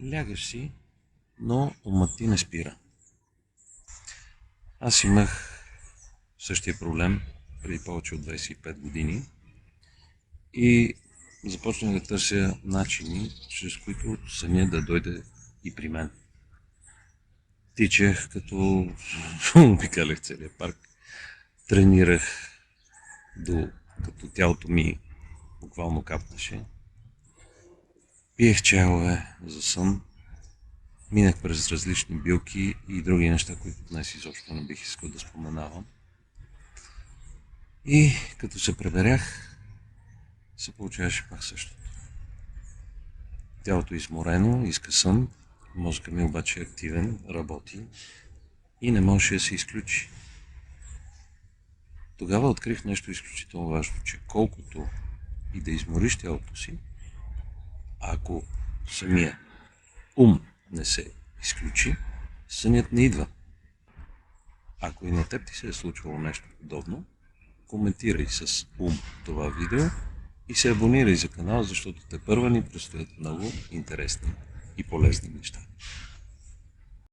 Лягаш си, но умът ти не спира. Аз имах същия проблем преди повече от 25 години и започнах да търся начини, чрез които съня да дойде и при мен. Тичах, като обикалях целия парк, тренирах като тялото ми буквално капнеше, пиех чайове за сън, минах през различни билки и други неща, които днес изобщо не бих искал да споменавам. И като се преберях, се получаваше пак същото. Тялото е изморено, иска сън, мозъкът ми обаче е активен, работи и не може да се изключи. Тогава открих нещо изключително важно, че колкото и да измориш тялото си, ако самия ум не се изключи, сънят не идва. Ако и на теб ти се е случвало нещо подобно, коментирай с ум това видео и се абонирай за канала, защото тепърва ни предстоят много интересни и полезни неща.